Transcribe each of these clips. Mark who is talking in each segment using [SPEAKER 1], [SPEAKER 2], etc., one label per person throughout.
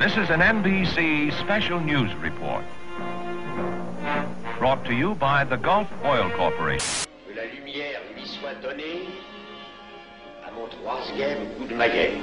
[SPEAKER 1] This is an NBC special news report. Brought to you by the Gulf Oil Corporation.
[SPEAKER 2] Que la lumière lui soit donnée à mon troisième coup de maillet.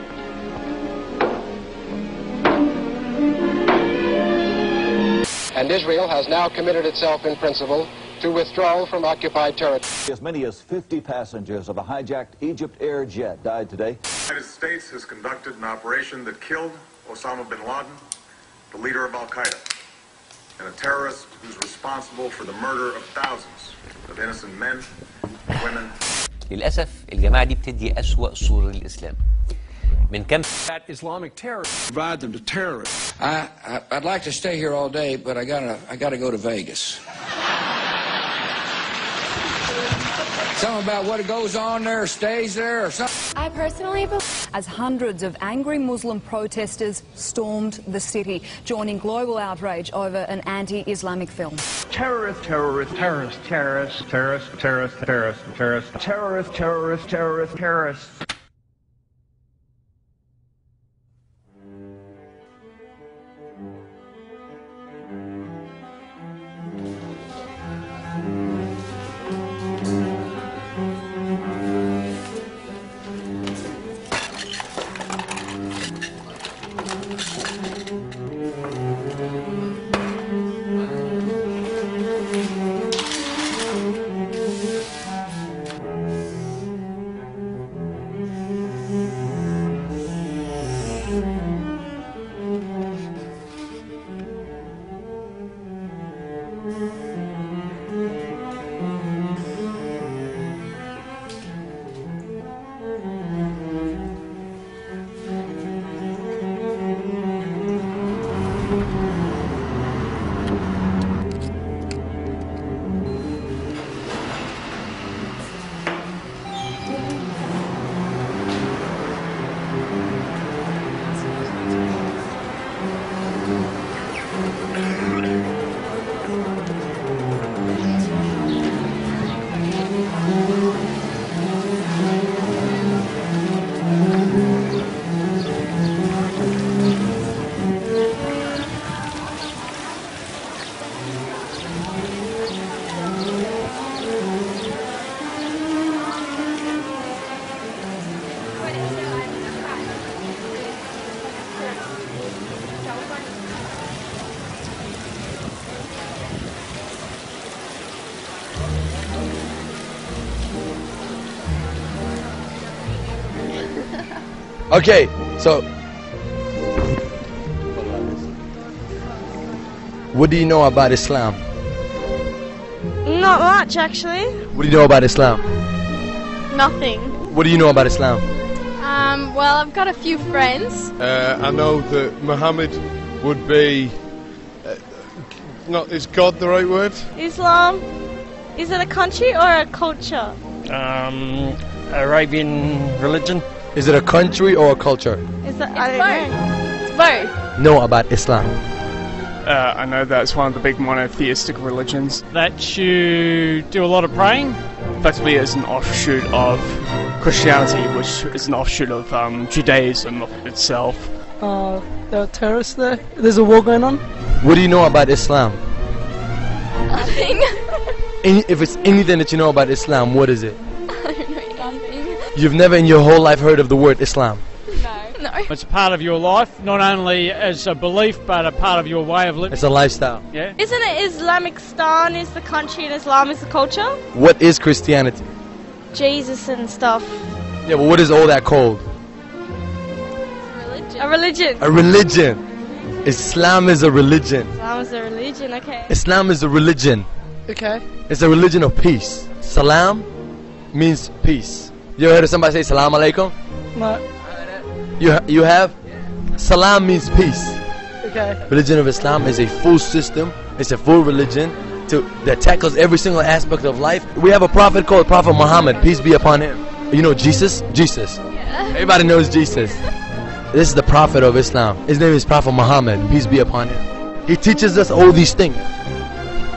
[SPEAKER 3] And Israel has now committed itself in principle to withdrawal from occupied territory.
[SPEAKER 4] As many as 50 passengers of a hijacked Egypt Air jet died today.
[SPEAKER 5] The United States has conducted an operation that killed Osama bin Laden, the leader of Al-Qaeda, and a terrorist who's responsible for the murder of thousands of innocent men, women.
[SPEAKER 6] للأسف الجماعة دي بتدي أسوأ صورة للإسلام. من كم
[SPEAKER 7] that Islamic terrorists provide them to terrorists.
[SPEAKER 8] I'd like to stay here all day, but I gotta go to Vegas. Something about what goes on there stays there or something.
[SPEAKER 9] I personally believe as hundreds of angry Muslim protesters stormed the city, joining global outrage over an anti-Islamic film.
[SPEAKER 10] Terrorist, terrorist, terrorist, terrorist, terrorist, terrorist, terrorist, terrorist, terrorist, terrorist, terrorist, terrorist.
[SPEAKER 11] Okay, so what do you know about Islam?
[SPEAKER 12] Not much, actually.
[SPEAKER 11] What do you know about Islam?
[SPEAKER 12] Nothing.
[SPEAKER 11] What do you know about Islam?
[SPEAKER 12] Well, I've got a few friends.
[SPEAKER 13] I know that Muhammad would be is God the right word?
[SPEAKER 12] Islam, is it a country or a culture?
[SPEAKER 14] Arabian religion.
[SPEAKER 11] Is it a country or a culture?
[SPEAKER 12] Is it? I don't know. It's both.
[SPEAKER 11] Know about Islam?
[SPEAKER 15] I know that it's one of the big monotheistic religions.
[SPEAKER 14] That you do a lot of praying?
[SPEAKER 15] Effectively, it's an offshoot of Christianity, which is an offshoot of Judaism itself.
[SPEAKER 16] There are terrorists there. There's a war going on.
[SPEAKER 11] What do you know about Islam?
[SPEAKER 12] Nothing.
[SPEAKER 11] If it's anything that you know about Islam, what is it?
[SPEAKER 12] I don't know nothing.
[SPEAKER 11] You've never in your whole life heard of the word Islam?
[SPEAKER 12] No.
[SPEAKER 14] It's a part of your life, not only as a belief, but a part of your way of living.
[SPEAKER 11] It's a lifestyle.
[SPEAKER 14] Yeah.
[SPEAKER 12] Isn't it Islamistan is the country and Islam is the culture?
[SPEAKER 11] What is Christianity?
[SPEAKER 12] Jesus and stuff.
[SPEAKER 11] Yeah, but what is all that called?
[SPEAKER 12] A religion.
[SPEAKER 11] A religion. Islam is a religion.
[SPEAKER 12] Islam is a religion, okay.
[SPEAKER 11] Islam is a religion.
[SPEAKER 16] Okay.
[SPEAKER 11] It's a religion of peace. Salam means peace. You ever heard of somebody say salam alaikum?
[SPEAKER 16] No.
[SPEAKER 11] You have? Salam means peace.
[SPEAKER 16] Okay.
[SPEAKER 11] Religion of Islam is a full system. It's a full religion that tackles every single aspect of life. We have a prophet called Prophet Muhammad, peace be upon him. You know Jesus? Jesus.
[SPEAKER 12] Yeah.
[SPEAKER 11] Everybody knows Jesus. This is the prophet of Islam. His name is Prophet Muhammad, peace be upon him. He teaches us all these things.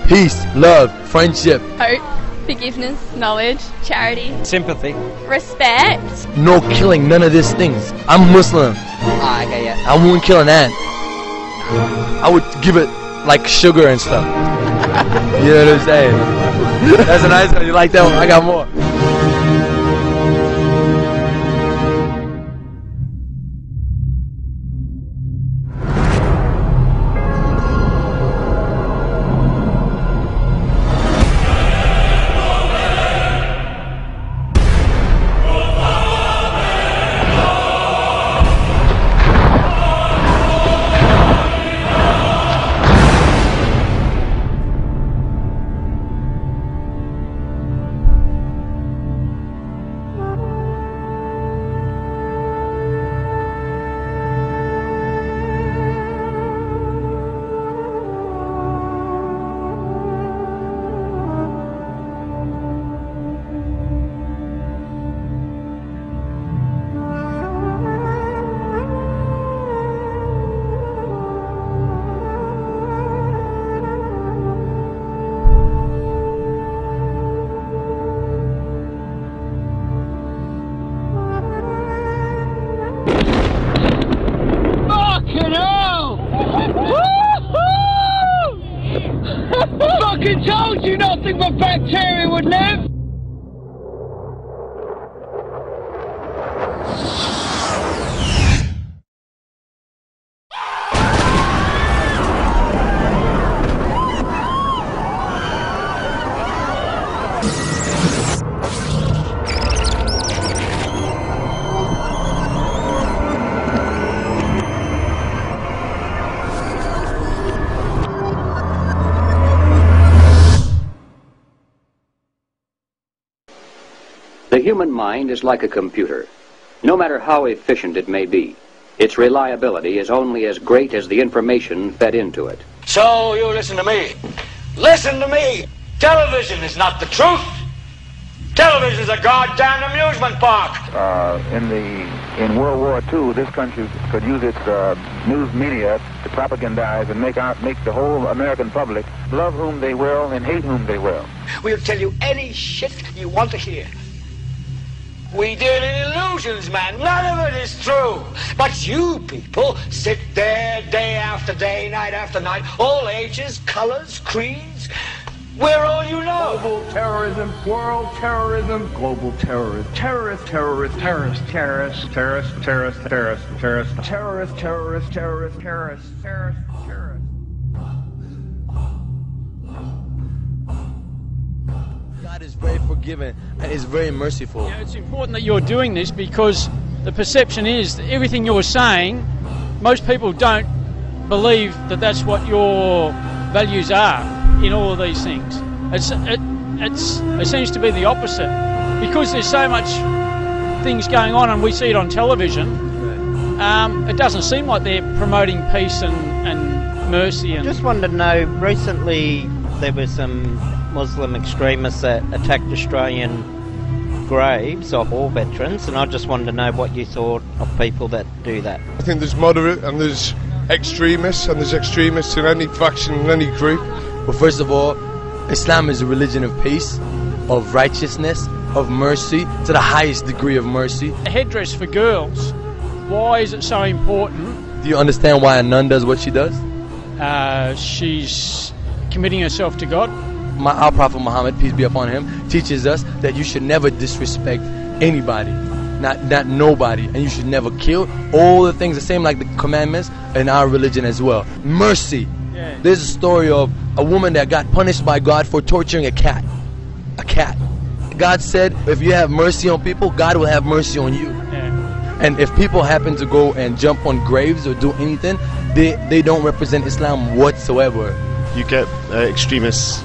[SPEAKER 11] Peace, love, friendship.
[SPEAKER 12] Hope, forgiveness, knowledge, charity.
[SPEAKER 14] Sympathy.
[SPEAKER 12] Respect.
[SPEAKER 11] No killing, none of these things. I'm Muslim. I won't kill an ant. I would give it like sugar and stuff. You know what I'm saying? That's a nice one. You like that one? I got more.
[SPEAKER 17] Fucking told you nothing but bacteria would live!
[SPEAKER 18] The human mind is like a computer. No matter how efficient it may be, its reliability is only as great as the information fed into it.
[SPEAKER 19] So you listen to me. Listen to me. Television is not the truth. Television is a goddamn amusement park.
[SPEAKER 20] In World War II, this country could use its news media to propagandize and make the whole American public love whom they will and hate whom they will.
[SPEAKER 19] We'll tell you any shit you want to hear. We deal in illusions, man. None of it is true. But you people sit there day after day, night after night, all ages, colors, creeds. We're all you know.
[SPEAKER 10] Global terrorism, world terrorism, global terrorism, terrorist, terrorist, terrorist, terrorist, terrorist, terrorist, terrorist, terrorist, terrorist, terrorist, terrorist, terrorist, terrorist, terrorist.
[SPEAKER 11] God is very forgiving and is very merciful.
[SPEAKER 14] You know, it's important that you're doing this because the perception is that everything you're saying, most people don't believe that that's what your values are in all of these things. It seems to be the opposite because there's so much things going on and we see it on television. It doesn't seem like they're promoting peace and mercy. And
[SPEAKER 21] just wanted to know, recently there were some Muslim extremists that attacked Australian graves of war veterans, and I just wanted to know what you thought of people that do that.
[SPEAKER 13] I think there's moderate and there's extremists, and there's extremists in any faction, in any group.
[SPEAKER 11] Well, first of all, Islam is a religion of peace, of righteousness, of mercy, to the highest degree of mercy.
[SPEAKER 14] A headdress for girls, why is it so important?
[SPEAKER 11] Do you understand why a nun does what she does?
[SPEAKER 14] She's committing herself to God.
[SPEAKER 11] Our Prophet Muhammad, peace be upon him, teaches us that you should never disrespect anybody, not nobody, and you should never kill. All the things the same like the commandments in our religion as well. Mercy. Yeah. There's a story of a woman that got punished by God for torturing a cat. A cat. God said, if you have mercy on people, God will have mercy on you. Yeah. And if people happen to go and jump on graves or do anything, they don't represent Islam whatsoever.
[SPEAKER 22] You get extremist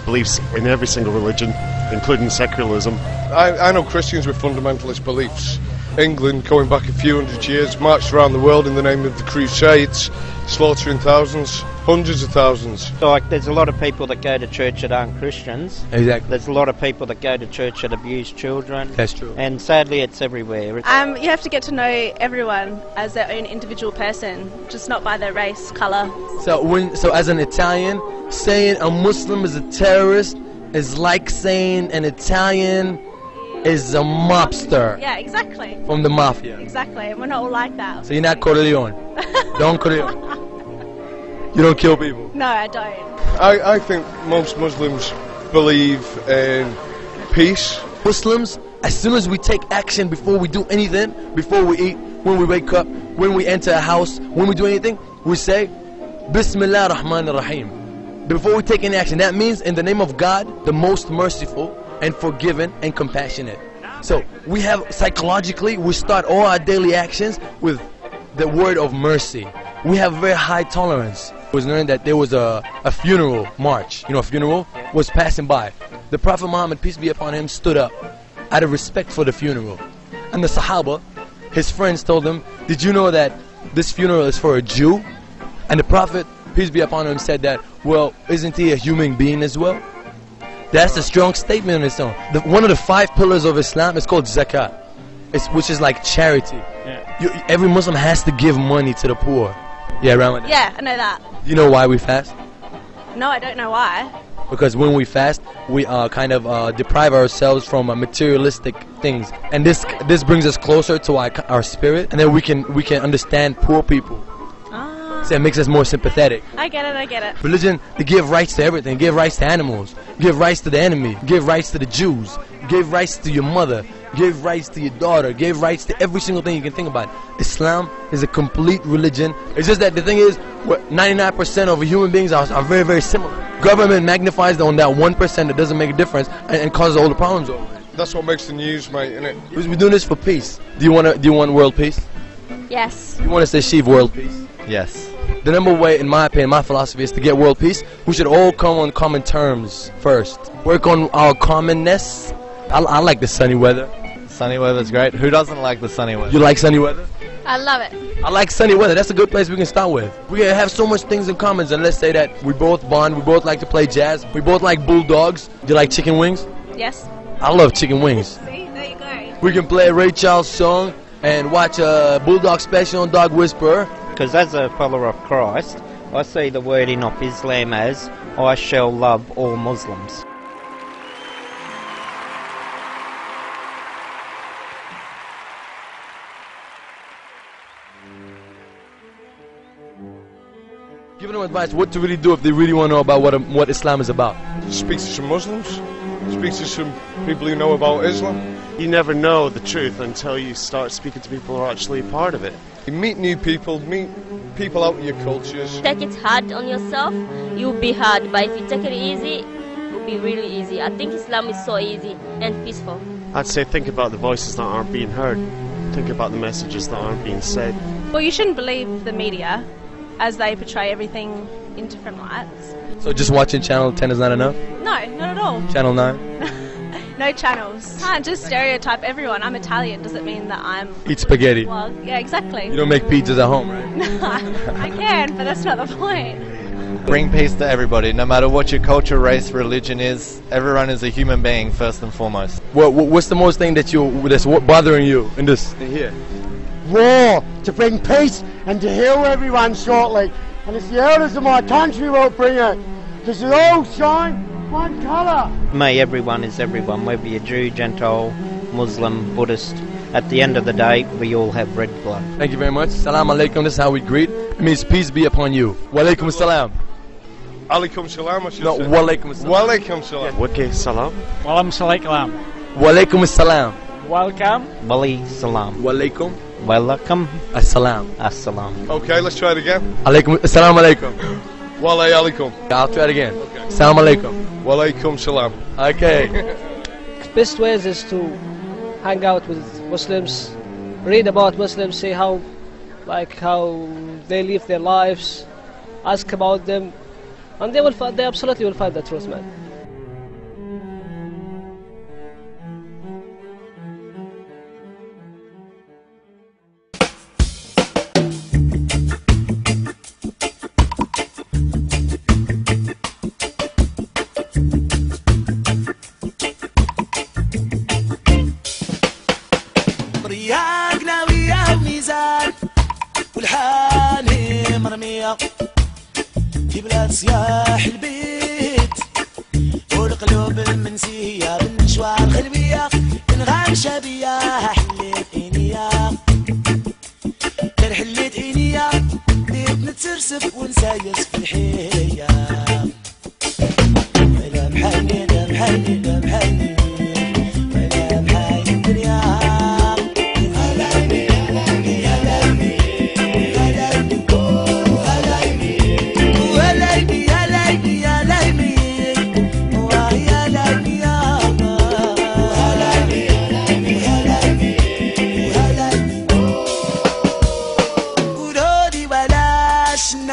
[SPEAKER 22] beliefs in every single religion, including secularism.
[SPEAKER 13] I know Christians with fundamentalist beliefs. England, going back a few hundred years, marched around the world in the name of the Crusades, slaughtering thousands, hundreds of thousands.
[SPEAKER 21] Like, there's a lot of people that go to church that aren't Christians.
[SPEAKER 11] Exactly.
[SPEAKER 21] There's a lot of people that go to church that abuse children.
[SPEAKER 11] That's true.
[SPEAKER 21] And sadly, it's everywhere.
[SPEAKER 12] You have to get to know everyone as their own individual person, just not by their race, colour.
[SPEAKER 11] So as an Italian, saying a Muslim is a terrorist is like saying an Italian is a mobster.
[SPEAKER 12] Yeah, exactly.
[SPEAKER 11] From the mafia.
[SPEAKER 12] Exactly, and we're not all like that.
[SPEAKER 11] So you're not Corleone. Don Corleone. You don't kill people?
[SPEAKER 12] No, I don't.
[SPEAKER 13] I think most Muslims believe in peace.
[SPEAKER 11] Muslims, as soon as we take action before we do anything, before we eat, when we wake up, when we enter a house, when we do anything, we say, Bismillah Rahman Rahim. Before we take any action, that means in the name of God, the most merciful and forgiving and compassionate. So we have, psychologically, we start all our daily actions with the word of mercy. We have very high tolerance. It was learned that there was a funeral march. You know, a funeral was passing by. The Prophet Muhammad, peace be upon him, stood up out of respect for the funeral. And the Sahaba, his friends, told him, did you know that this funeral is for a Jew? And the Prophet, peace be upon him, said that, well, isn't he a human being as well? That's a strong statement on its own. One of the 5 pillars of Islam is called zakat, which is like charity. Yeah. Every Muslim has to give money to the poor. Yeah, Ramadan.
[SPEAKER 12] Yeah, I know that.
[SPEAKER 11] You know why we fast?
[SPEAKER 12] No, I don't know why.
[SPEAKER 11] Because when we fast, we kind of deprive ourselves from materialistic things, and this brings us closer to our spirit, and then we can understand poor people. So it makes us more sympathetic.
[SPEAKER 12] I get it, I get it.
[SPEAKER 11] Religion, they give rights to everything. Give rights to animals. Give rights to the enemy. Give rights to the Jews. Give rights to your mother. Give rights to your daughter. Give rights to every single thing you can think about. Islam is a complete religion. It's just that the thing is, 99% of human beings are very, very similar. Government magnifies on that 1% that doesn't make a difference and causes all the problems over it.
[SPEAKER 13] That's what makes the news, mate, innit?
[SPEAKER 11] We're doing this for peace. Do you want world peace?
[SPEAKER 12] Yes.
[SPEAKER 11] You want us to achieve world peace?
[SPEAKER 1] Yes.
[SPEAKER 11] The number way, in my opinion, my philosophy is to get world peace. We should all come on common terms first. Work on our commonness. I like the sunny weather.
[SPEAKER 1] Sunny weather's great. Who doesn't like the sunny weather?
[SPEAKER 11] You like sunny weather?
[SPEAKER 12] I love it.
[SPEAKER 11] I like sunny weather. That's a good place we can start with. We have so much things in common. And let's say that we both bond. We both like to play jazz. We both like bulldogs. Do you like chicken wings?
[SPEAKER 12] Yes.
[SPEAKER 11] I love chicken wings.
[SPEAKER 12] See, there you go.
[SPEAKER 11] We can play a Ray Charles song and watch a Bulldog special on Dog Whisperer.
[SPEAKER 21] Because as a follower of Christ, I see the wording of Islam as, I shall love all Muslims.
[SPEAKER 11] Giving them advice what to really do if they really want to know about what Islam is about.
[SPEAKER 13] Speak to some Muslims. Speak to some people who know about Islam.
[SPEAKER 22] You never know the truth until you start speaking to people who are actually a part of it.
[SPEAKER 13] You meet new people, meet people out of your cultures.
[SPEAKER 2] Take it hard on yourself, you'll be hard. But if you take it easy, it'll be really easy. I think Islam is so easy and peaceful.
[SPEAKER 22] I'd say think about the voices that aren't being heard. Think about the messages that aren't being said.
[SPEAKER 12] Well, you shouldn't believe the media as they portray everything in different lights.
[SPEAKER 11] So just watching Channel 10 is not enough?
[SPEAKER 12] No, not at all.
[SPEAKER 11] Channel 9?
[SPEAKER 12] No channels. Can't just stereotype everyone. I'm Italian. Does it mean that I'm...
[SPEAKER 11] Eat spaghetti.
[SPEAKER 12] Well, yeah, exactly.
[SPEAKER 11] You don't make pizzas at home, right?
[SPEAKER 12] No, I can, but that's not the point.
[SPEAKER 1] Bring peace to everybody, no matter what your culture, race, religion is. Everyone is a human being first and foremost.
[SPEAKER 11] What's the most thing that's bothering you in this thing here?
[SPEAKER 23] War to bring peace and to heal everyone shortly. And it's the elders of my country will bring it. Because they all shine one colour.
[SPEAKER 21] May everyone is everyone, whether you're Jew, Gentile, Muslim, Buddhist. At the end of the day, we all have red blood.
[SPEAKER 11] Thank you very much. Salam alaikum. This is how we greet. It means peace be upon you. Wa alaikum salam.
[SPEAKER 13] Alaikum salam, I should
[SPEAKER 11] No,
[SPEAKER 13] say.
[SPEAKER 11] wa alaikum salam.
[SPEAKER 13] Wa alaikum salam.
[SPEAKER 22] Wake salam.
[SPEAKER 14] Walam salam.
[SPEAKER 11] Wa alaikum salam.
[SPEAKER 14] Welcome.
[SPEAKER 21] Wali salam.
[SPEAKER 11] Wa alaikum.
[SPEAKER 21] Welcome.
[SPEAKER 11] Assalam.
[SPEAKER 21] Assalam.
[SPEAKER 13] Okay, let's try it again.
[SPEAKER 11] Alaikum. Assalamu alaikum.
[SPEAKER 13] Wa alaikum.
[SPEAKER 11] I'll try it again. Assalamu alaikum.
[SPEAKER 13] Wa alaikum salam.
[SPEAKER 11] Okay.
[SPEAKER 16] Best ways is to hang out with Muslims, read about Muslims, see how they live their lives, ask about them, and they absolutely will find the truth, man.
[SPEAKER 24] رياقنا وياه ميزان والحاني مرمية في بلاد صياح البيت والقلوب المنسية بالنشوار خلبية انغام شبية حليت إنيا كان حليت إنيا بيت نتسرسل نسف ونسايس في الحية ولا محني لا محني لا محني ولا محني الدنيا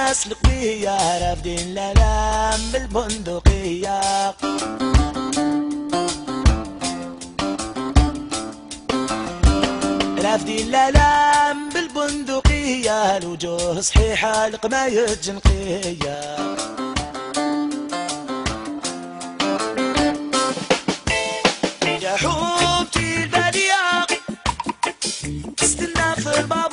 [SPEAKER 24] الناس القوية رافدين الألام بالبندقية رافدين الألام بالبندقية الوجوه صحيحة القماية جنقية يا حبتي البادية استنى في الباب